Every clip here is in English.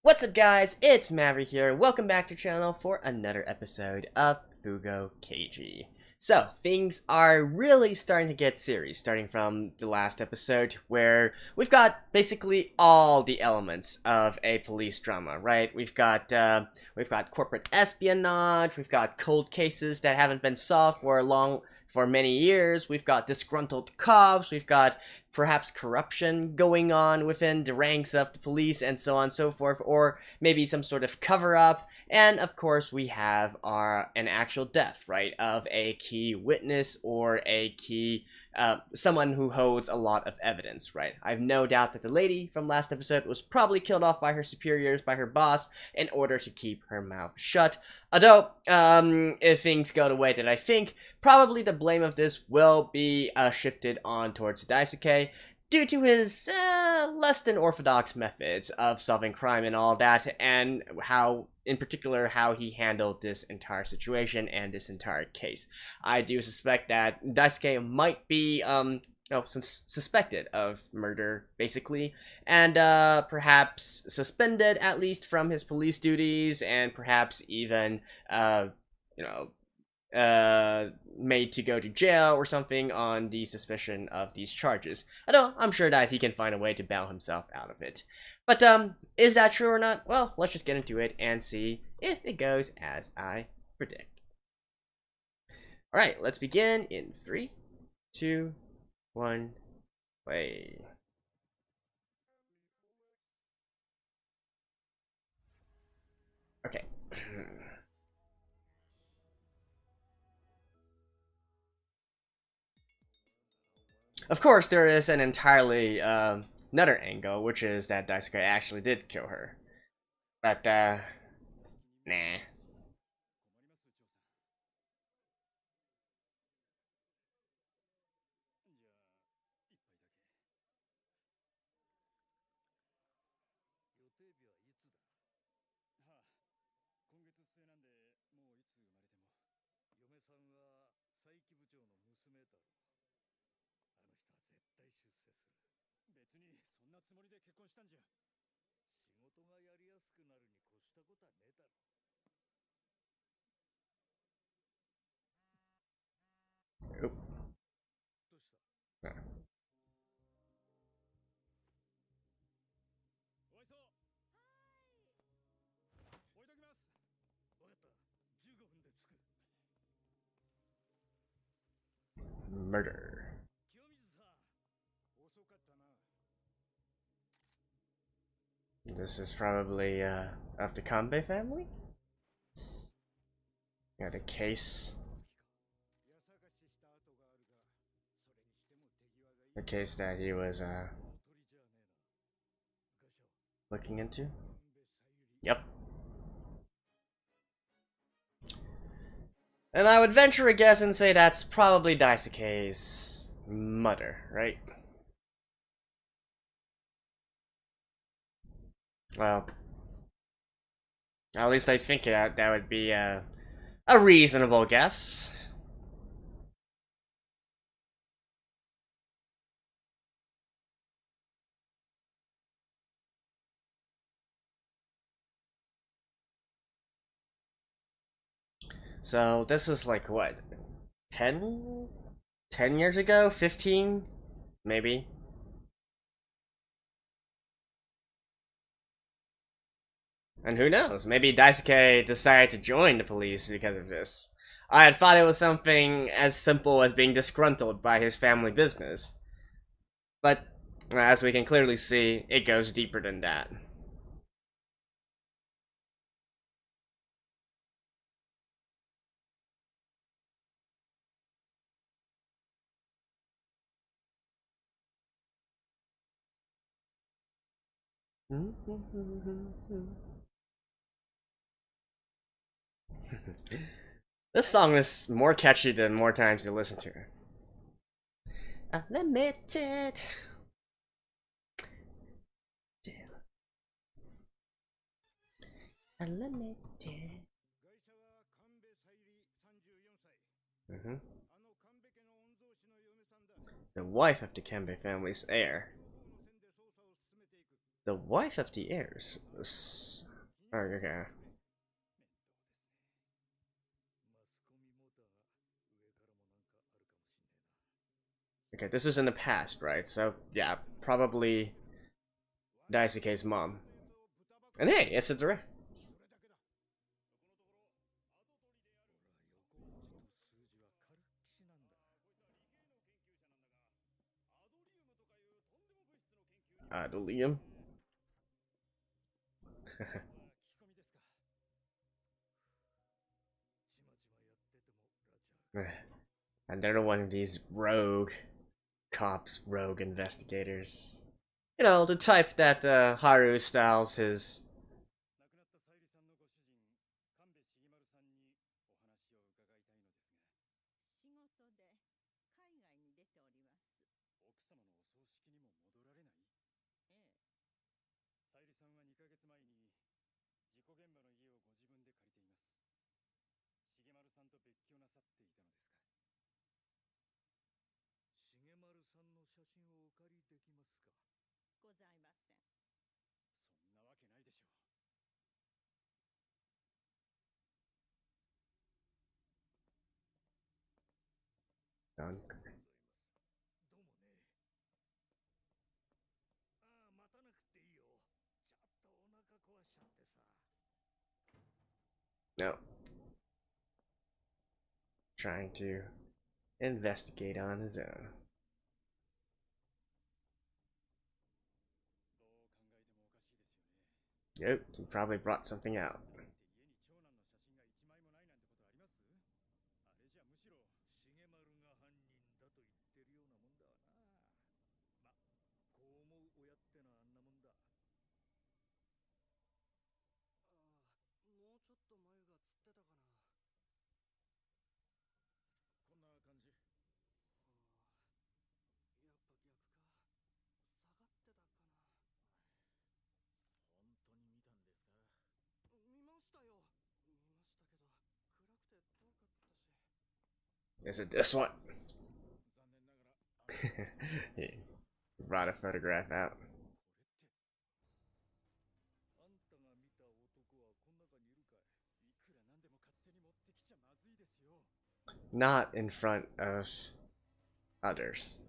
What's up, guys? It's Maverick here. Welcome back to the channel for another episode of Fugoukeiji. So, things are really starting to get serious, starting from the last episode, where we've got basically all the elements of a police drama, right? We've got corporate espionage, we've got cold cases that haven't been solved for many years, we've got disgruntled cops, we've got perhaps corruption going on within the ranks of the police, and so on and so forth, or maybe some sort of cover-up, and of course we have an actual death, right, of a key witness or a key someone who holds a lot of evidence, right? I have no doubt that the lady from last episode was probably killed off by her superiors, by her boss, in order to keep her mouth shut. Although, if things go the way that I think, probably the blame of this will be shifted on towards Daisuke, due to his less than orthodox methods of solving crime and all that, and how, in particular, how he handled this entire situation and this entire case. I do suspect that Daisuke might be suspected of murder, basically, and perhaps suspended at least from his police duties, and perhaps even you know made to go to jail or something on the suspicion of these charges. Although I'm sure that he can find a way to bail himself out of it. But is that true or not? Well, let's just get into it and see if it goes as I predict. Alright, let's begin in 3, 2, 1, play. Okay. Of course, there is an entirely another angle, which is that Daisuke actually did kill her. But, nah. Oop. Murder. This is probably of the Kanbei family? Yeah, the case. The case that he was looking into? Yep. And I would venture a guess and say that's probably Daisuke's mother, right? Well, at least I think that would be a reasonable guess. So this is like what, 10? 10 years ago? 15? Maybe. And who knows, maybe Daisuke decided to join the police because of this. I had thought it was something as simple as being disgruntled by his family business. But, as we can clearly see, it goes deeper than that. This song is more catchy the more times you listen to it. Unlimited. Unlimited. Mm-hmm. The wife of the Kanbei family's heir. The wife of the heirs. Oh, okay. Okay, this is in the past, right? So, yeah, probably Daisuke's mom. And hey, it's a direct. Liam. Another one of these rogue cops, rogue investigators. You know, the type that Haru styles his. No. Trying to investigate on his own. Yep, he probably brought something out. Is it this one? He brought a photograph out. Not in front of others.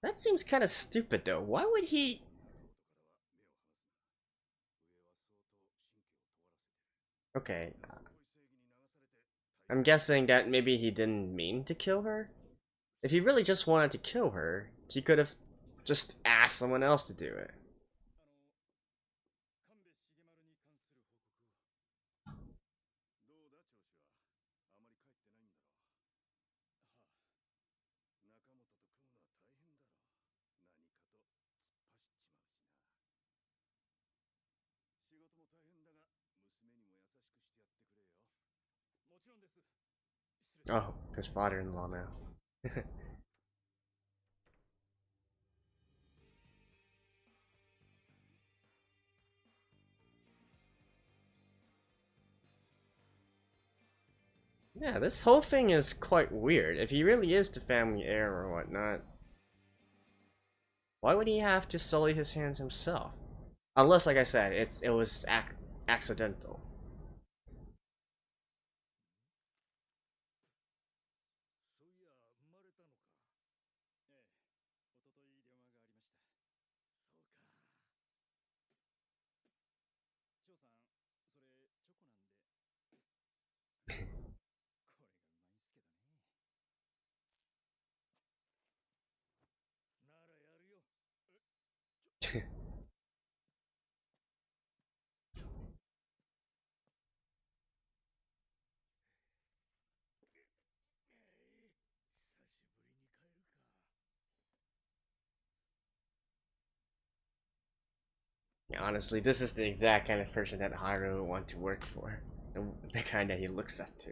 That seems kind of stupid though. Why would he? Okay. I'm guessing that maybe he didn't mean to kill her. If he really just wanted to kill her, he could have just asked someone else to do it. Oh, his father-in-law now. Yeah, this whole thing is quite weird. If he really is the family heir or whatnot, why would he have to sully his hands himself? Unless, like I said, it was accidental. Yeah, honestly, this is the exact kind of person that Haru would want to work for. The kind that he looks up to.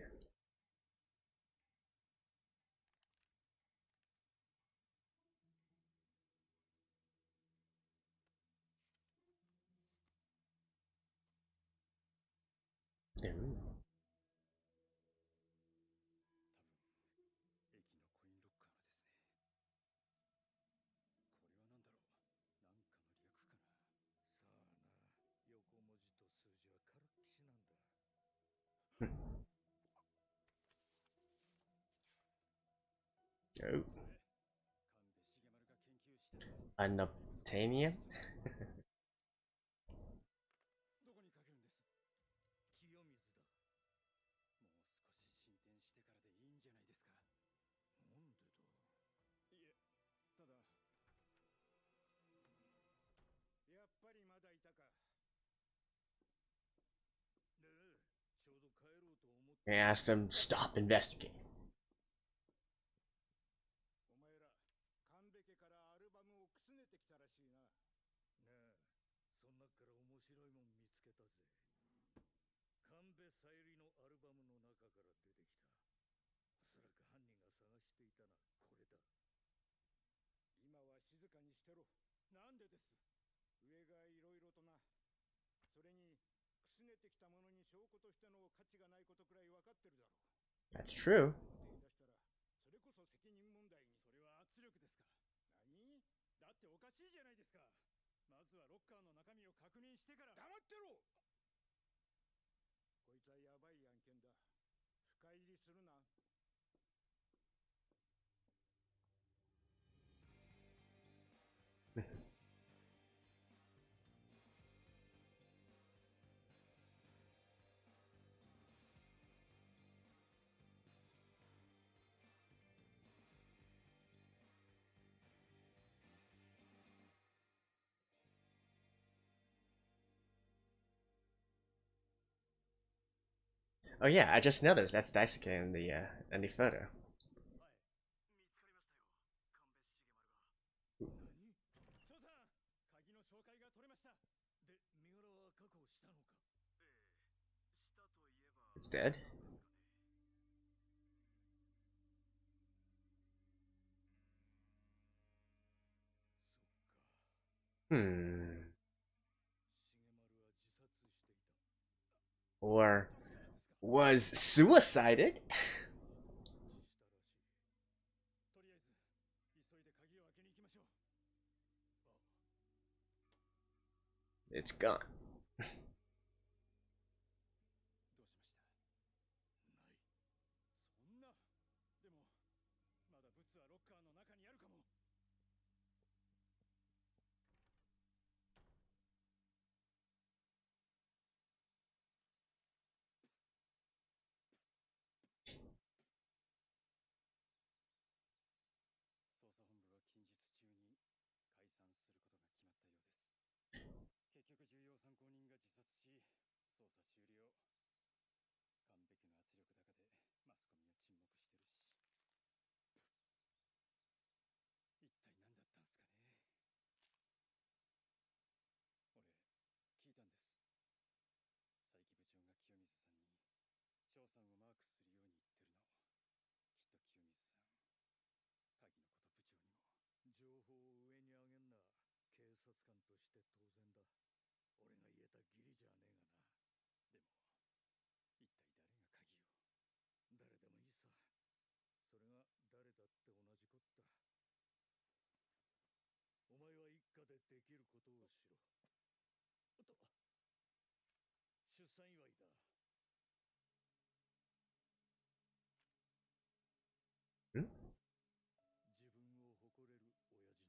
Ooh. Oh. Unobtainium? どこにかけるんです？清水だ。もう少し進展してからでいいんじゃないですか。なんでだ。いえ、ただやっぱりまだいたか。で、ちょうど帰ろうと思って。 I asked him, stop investigating. お前ら神戸家からアルバムをくすねてきたらしいな。ねえ、そん中から面白いもん見つけたぜ。神戸さゆりのアルバムの中から出てきた。おそらく犯人が探していたな。これだ。今は静かにしてろ。なんでです？上がいろいろとな。それにくすねてきたものに証拠としての価値がないことくらい分かってるだろう。 That's true. 表に出したらそれこそ責任問題に。それは圧力ですか？何？だっておかしいじゃないですか。まずはロッカーの中身を確認してから。黙ってろ。こいつはヤバい案件だ。深入りするな。Oh yeah, I just noticed that's Daisuke in the photo. はい、見つかりましたよ。神戸重丸が。何？翔さん、鍵の紹介が取れました。で、身柄は確保したのか？ええ、したといえば。It's dead? なんですかね。そっか。Hmm. 重丸は自殺していた。 Or 確かなんですか？ was suicided? 一致したらしい。とりあえず急いで鍵を開けに行きましょう。あ、It's gone. どうしました？ない。そんな。でもまだブツはロッカーの中にあるかも。捜査本部は近日中に解散することが決まったようです。結局重要参考人が自殺し、捜査終了。完璧の圧力高でマスコミは沈黙してるし。一体何だったんすかね。俺聞いたんです。佐伯部長が清水さんに張さんをマークするように言ってるの。きっと清水さん、鍵のこと部長にも。情報を上に上げんな。警察官として当然だ。俺が言えた義理じゃねえがな。でも一体誰が鍵を。誰でもいいさ。それが誰だって同じこった。お前は一家でできることをしろ。おっと、出産祝いだ。Hmm? 自分を誇れる親父になれよ。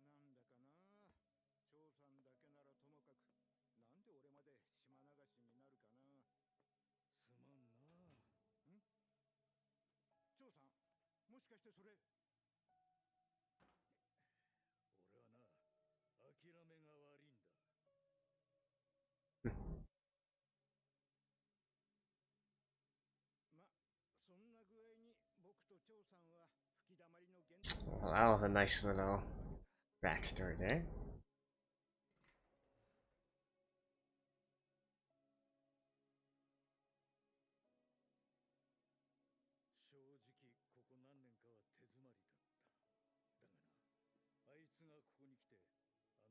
なんだかな。張さんだけならともかく、なんで俺まで島流しになるかな。すまんな。ん？張さん、もしかしてそれ。俺はな、諦めが悪いんだ。ま、そんな具合に僕と張さんは吹き溜まりの原点。 Well, that was a nice little backstory there. 正直ここ何年かは手詰まりだった。だがな、あいつがここに来てあ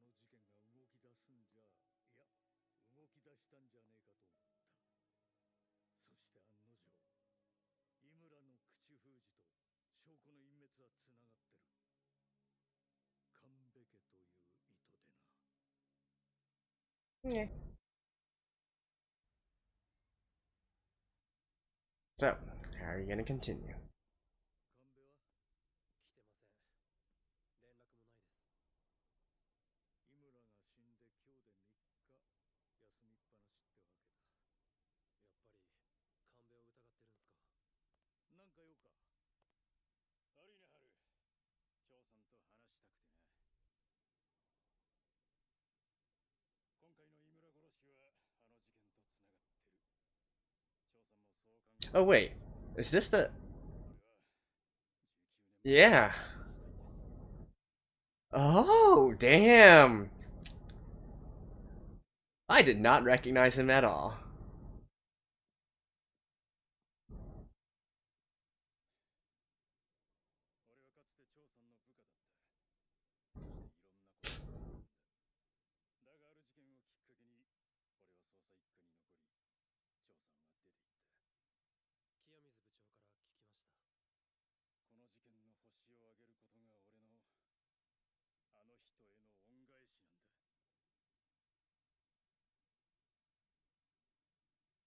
の事件が動き出すんじゃ、いや動き出したんじゃねえかと思った。そして案の定、井村の口封じと証拠の隠滅はつながってる。神 Yeah. So, how are you gonna continue? 神戸は来てません。連絡もないです。井村が死んで今日で3日休みっぱなしってわけだ。やっぱり神戸を疑ってるんすか。なんかよか。悪いね、春。長さんと話したくてな。今回の井村殺しはあの事件とつながってる。長さんもそう考え。 Oh wait, is this the? 俺は19年前 Yeah. Oh damn! I did not recognize him at all. 俺はかつて長さんの部下だった。そしていろんなことを学んだ。だがある事件をきっかけに俺は捜査一課に残り、長さんは出て行った。清水部長から聞きました。この事件の星をあげることが俺のあの人への恩返しなんだ。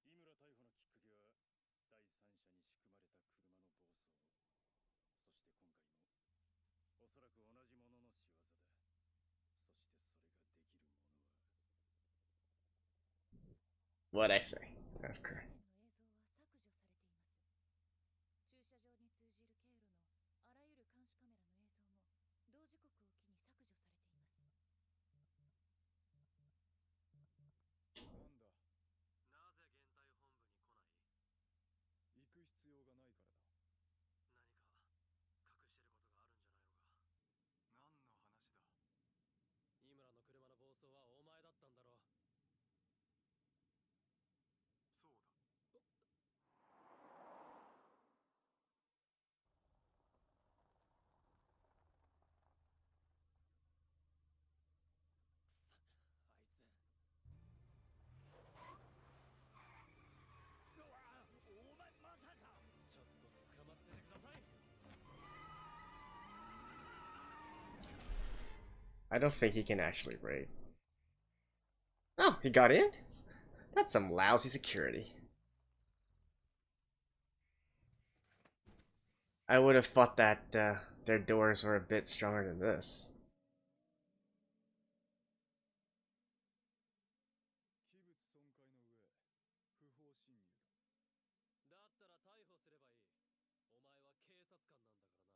井村逮捕のきっかけは第三者に仕組まれた車の暴走。そして今回もおそらく同じものの仕業だ。そしてそれができるものは What I say? Of course. 駐車場に通じる経路のあらゆる監視カメラの映像も同時刻を機に削除されています。なんだ。なぜ現代本部に来ない。行く必要がないからだ。何か隠してることがあるんじゃないのか。何の話だ。井村の車の暴走はお前だったんだろう。そうだ。あいつ。お前まさか。ちょっと捕まっててください。 I don't think he can actually raid. Oh, he got in? That's some lousy security. I would have thought that their doors were a bit stronger than this. 器物損壊の上、不法侵入だ。だったら逮捕すればいい。お前は警察官なんだからな。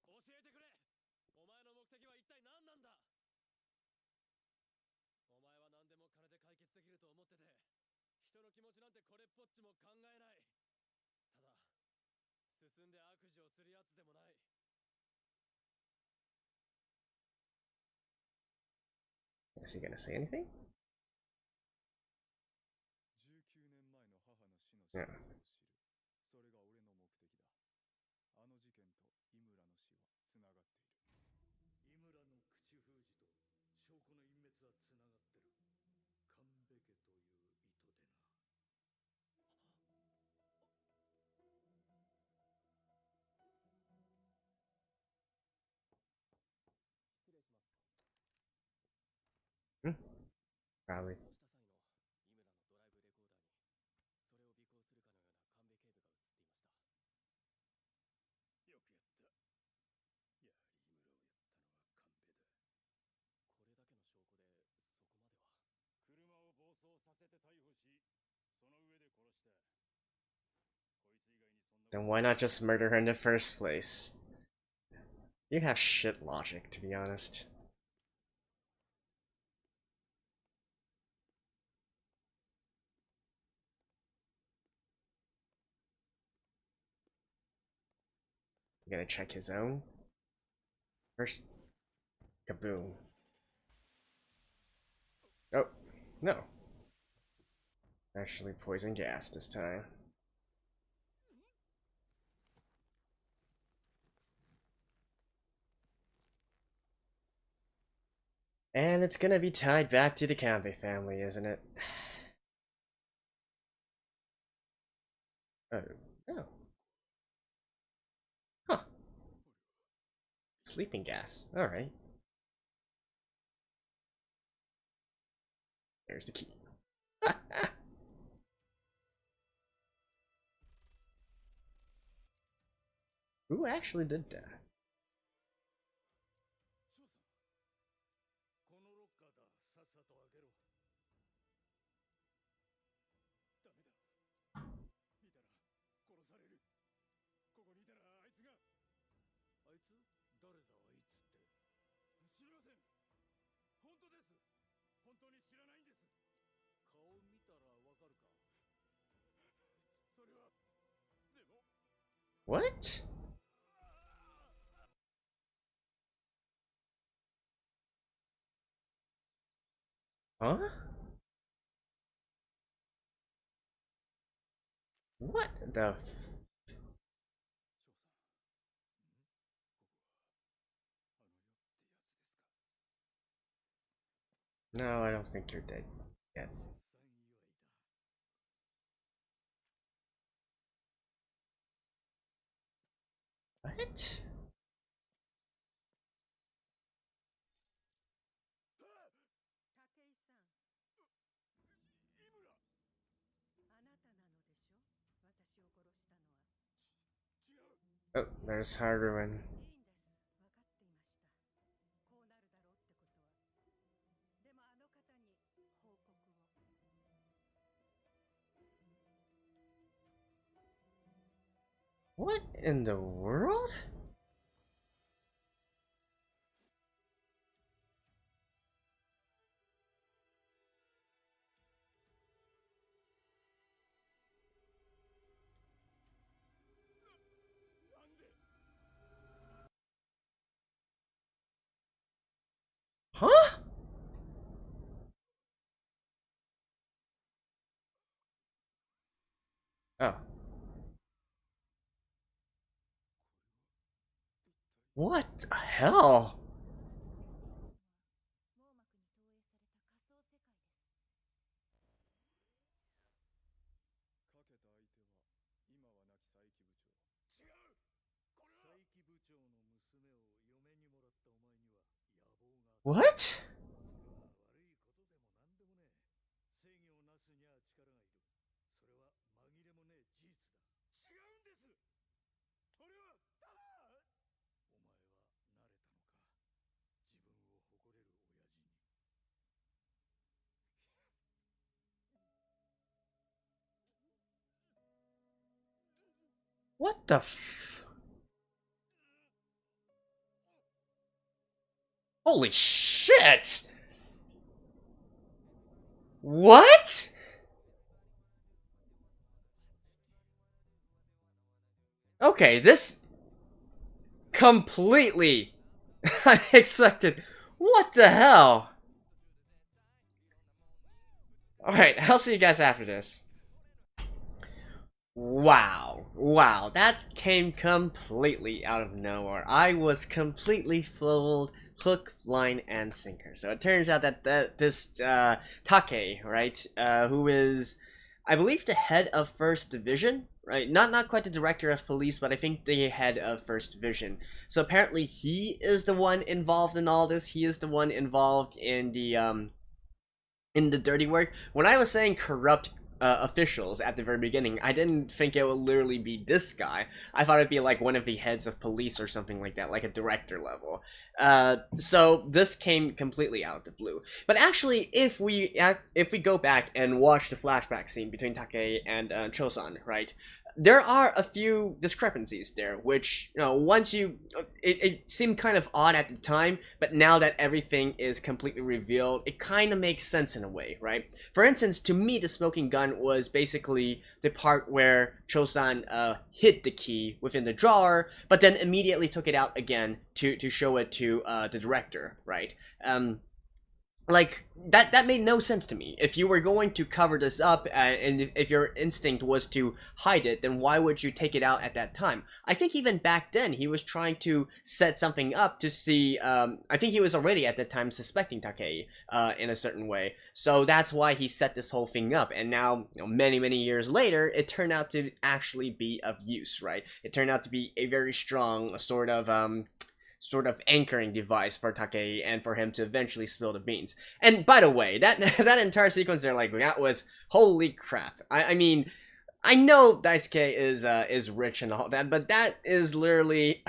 教えてくれ。お前の目的は一体何なんだ。お前は何でも金で解決できると思ってて、人の気持ちなんてこれっぽっちも考えない。ただ進んで悪事をするやつでもない。 Is he gonna say anything? 19年前の母の死の真 Yeah. 相を知る。それが俺の目的だ。あの事件と井村の死はつながっている。井村の口封じと証拠の隠滅はつながってる。神戸家という意図でな。失礼します。 Hmm? Probably. 逃走した際の井村のドライブレコーダーにそれを尾行するかのような神戸警部が映っていました。よくやった。やはり井村をやったのは神戸だ。これだけの証拠でそこまでは。車を暴走させて逮捕し、その上で殺した。こいつ以外にそんな。 Then why not just murder her in the first place? You have shit logic, to be honest. You gonna check his own? First, kaboom. Oh, no. Actually poison gas this time. And it's gonna be tied back to the Kanbei family, isn't it? Oh, no. Huh. Sleeping gas. Alright. There's the key. Who actually did that? このロッカーだ。さっさと開けろ。ダメだ。見たら殺される。ここにいたらあいつが。あいつ？誰だあいつって。知りません。本当です。本当に知らないんです。顔見たらわかるか。それは。でも。What? Huh? What the? No, I don't think you're dead yet. What? 武井さん、井村。あなたなのでしょ、私を殺したのは。違う。Oh, there's Haruin. いいんです。分かっていました。こうなるだろうってことは。でもあの方に報告を。What in the world? Huh? Oh. What the hell? 網膜に投影された仮想世界です。かけた相手は今は亡き佐伯部長。違う。これは佐伯部長の娘を嫁にもらったお前には野望が。What? それは悪いことでもなんでもねえ。正義をなすには力がいる。それは紛れもねえ事実だ。違うんです。俺はただ。お前は慣れたのか。自分を誇れる親父に。What the f- Holy shit! What? Okay, this completely unexpected. What the hell? Alright, I'll see you guys after this. Wow. Wow, that came completely out of nowhere. I was completely fooled, hook, line, and sinker. So it turns out that this Take, right, who is, I believe, the head of First Division, right? Not quite the director of police, but I think the head of First Division. So apparently he is the one involved in all this. He is the one involved in the dirty work. When I was saying corrupt officials at the very beginning, I didn't think it would literally be this guy. I thought it'd be like one of the heads of police or something like that, like a director level. So this came completely out of the blue. But actually, if we go back and watch the flashback scene between Take and Chosan, right? There are a few discrepancies there, which, you know, once you, it seemed kind of odd at the time, but now that everything is completely revealed, it kind of makes sense in a way, right? For instance, to me, the smoking gun was basically the part where Chosan hid the key within the drawer, but then immediately took it out again to show it to the director, right? Like that made no sense to me. If you were going to cover this up and if your instinct was to hide it, then why would you take it out at that time? I think even back then he was trying to set something up to see. I think he was already at that time suspecting Takei in a certain way, so that's why he set this whole thing up. And now, you know, many years later, it turned out to actually be of use, right? It turned out to be a very strong sort of sort of anchoring device for Takei and for him to eventually spill the beans. And by the way, that that entire sequence there, like, that was holy crap. I mean, I know Daisuke is rich and all that, but that is literally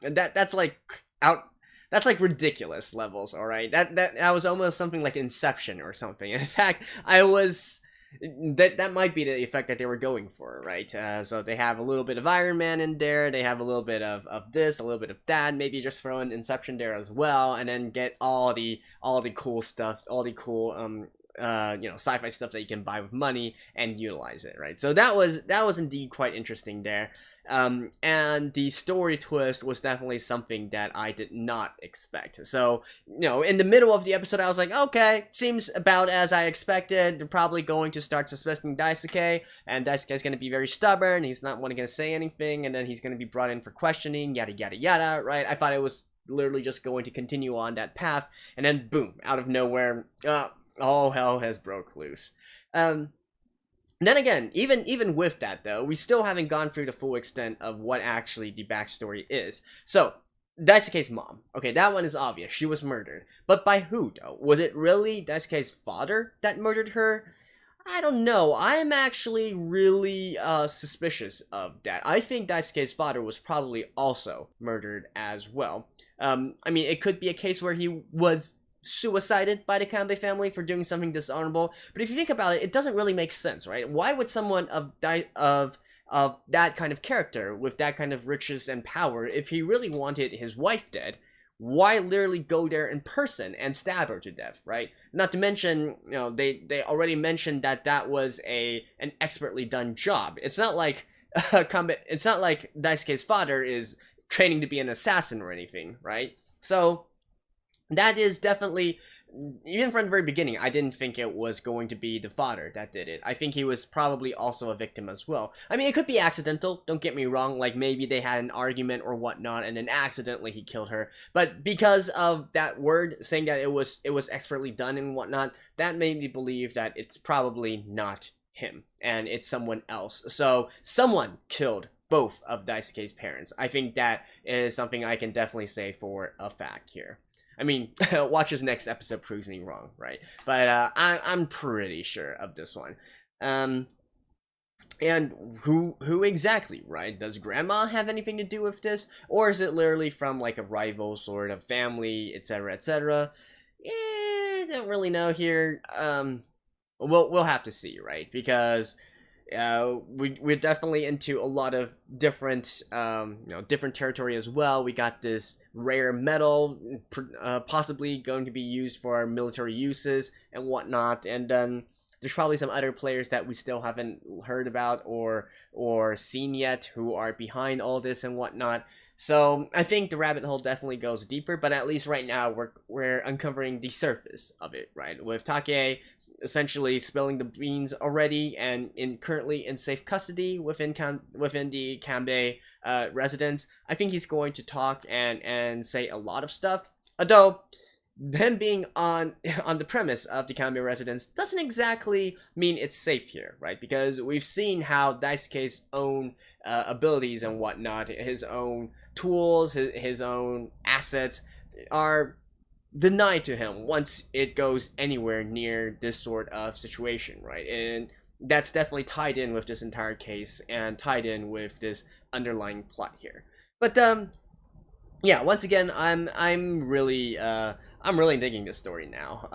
that's like out. That's like ridiculous levels, all right. That was almost something like Inception or something. In fact, that might be the effect that they were going for, right? So they have a little bit of Iron Man in there, they have a little bit of this, a little bit of that, maybe just throw in Inception there as well, and then get all the cool stuff, all the cool sci-fi stuff that you can buy with money and utilize it, right? So that was indeed quite interesting there. And the story twist was definitely something that I did not expect. So, in the middle of the episode, I was like, okay, seems about as I expected. They're probably going to start suspecting Daisuke, and Daisuke is going to be very stubborn. He's not going to say anything, and then he's going to be brought in for questioning, yada, yada, yada, right? I thought it was literally just going to continue on that path, and then boom, out of nowhere, all hell has broke loose. Then again, even with that though, we still haven't gone through the full extent of what actually the backstory is. So, Daisuke's mom. Okay, that one is obvious. She was murdered. But by who though? Was it really Daisuke's father that murdered her? I don't know. I am actually really suspicious of that. I think Daisuke's father was probably also murdered as well. I mean, it could be a case where he was suicided by the Kanbei family for doing something dishonorable, but if you think about it, it doesn't really make sense, right? Why would someone of that kind of character with that kind of riches and power, if he really wanted his wife dead, why literally go there in person and stab her to death, right? Not to mention, they already mentioned that was an expertly done job. It's not like it's not like Daisuke's father is training to be an assassin or anything, right? So that is definitely, even from the very beginning, I didn't think it was going to be the father that did it. I think he was probably also a victim as well. I mean, it could be accidental, don't get me wrong, like maybe they had an argument or whatnot, and then accidentally he killed her. But because of that word saying that it was expertly done and whatnot, that made me believe that it's probably not him, and it's someone else. So, someone killed both of Daisuke's parents. I think that is something I can definitely say for a fact here. I mean, watch his next episode proves me wrong, right? But I'm pretty sure of this one. And who exactly, right? Does grandma have anything to do with this? Or is it literally from like a rival sort of family, etc., etc.? Don't really know here. We'll have to see, right? Because we're definitely into a lot of different different territory as well. We got this rare metal, possibly going to be used for military uses and whatnot, and then there's probably some other players that we still haven't heard about or seen yet who are behind all this and whatnot. So I think the rabbit hole definitely goes deeper, but at least right now we're uncovering the surface of it, right? With Take essentially spilling the beans already and currently in safe custody within the Kanbei residence, I think he's going to talk and say a lot of stuff. Although them being on the premise of the Kanbei residence doesn't exactly mean it's safe here, right? Because we've seen how Daisuke's own abilities and whatnot, his own tools, his own assets are denied to him once it goes anywhere near this sort of situation, right? And that's definitely tied in with this entire case and tied in with this underlying plot here. But yeah, once again, I'm really digging this story now.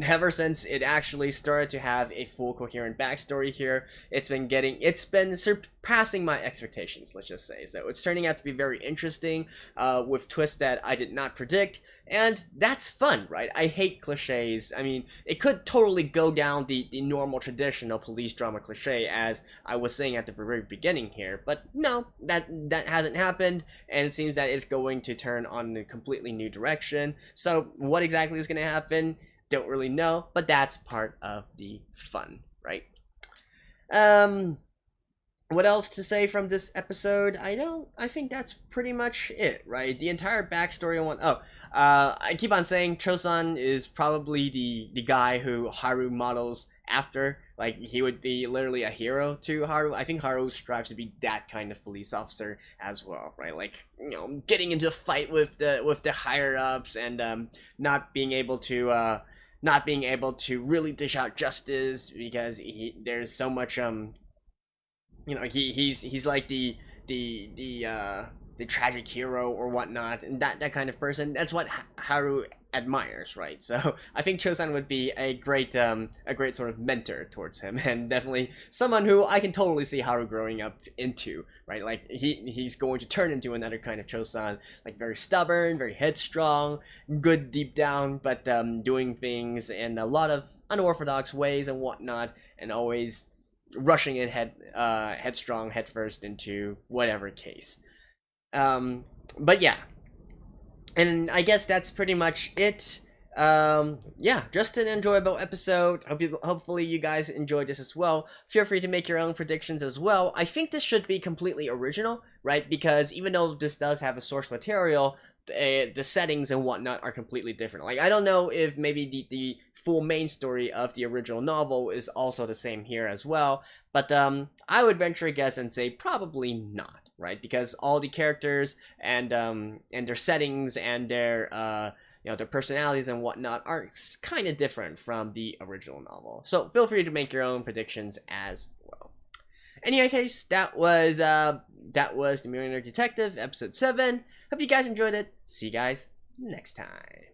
Ever since it actually started to have a full coherent backstory here, it's been surpassing my expectations, let's just say. So it's turning out to be very interesting, with twists that I did not predict, and that's fun, right? I hate cliches. I mean, it could totally go down the normal traditional police drama cliche, as I was saying at the very beginning here, but no, that hasn't happened, and it seems that it's going to turn on a completely new direction. So what exactly is going to happen, don't really know, but that's part of the fun, right? What else to say from this episode? I think that's pretty much it, right? The entire backstory I keep on saying Chosun is probably the guy who Haru models after. Like, he would be literally a hero to Haru. I think Haru strives to be that kind of police officer as well, right? Like, getting into a fight with the higher ups, and not being able to really dish out justice because there's so much he's like the tragic hero or whatnot, and that kind of person. That's what Haru admires, right? So I think Chosan would be a great sort of mentor towards him, and definitely someone who I can totally see Haru growing up into, right? Like, he's going to turn into another kind of Chosan, like very stubborn, very headstrong, good deep down, but doing things in a lot of unorthodox ways and whatnot, and always rushing in headstrong, headfirst into whatever case. But yeah, and I guess that's pretty much it. Yeah, just an enjoyable episode. Hopefully you guys enjoyed this as well. Feel free to make your own predictions as well. I think this should be completely original, right? Because even though this does have a source material, the settings and whatnot are completely different. Like, I don't know if maybe the full main story of the original novel is also the same here as well, but I would venture a guess and say probably not, right? Because all the characters and their settings and their their personalities and whatnot are kind of different from the original novel. So feel free to make your own predictions as well. In any case, that was the Millionaire Detective episode 7. Hope you guys enjoyed it. See you guys next time.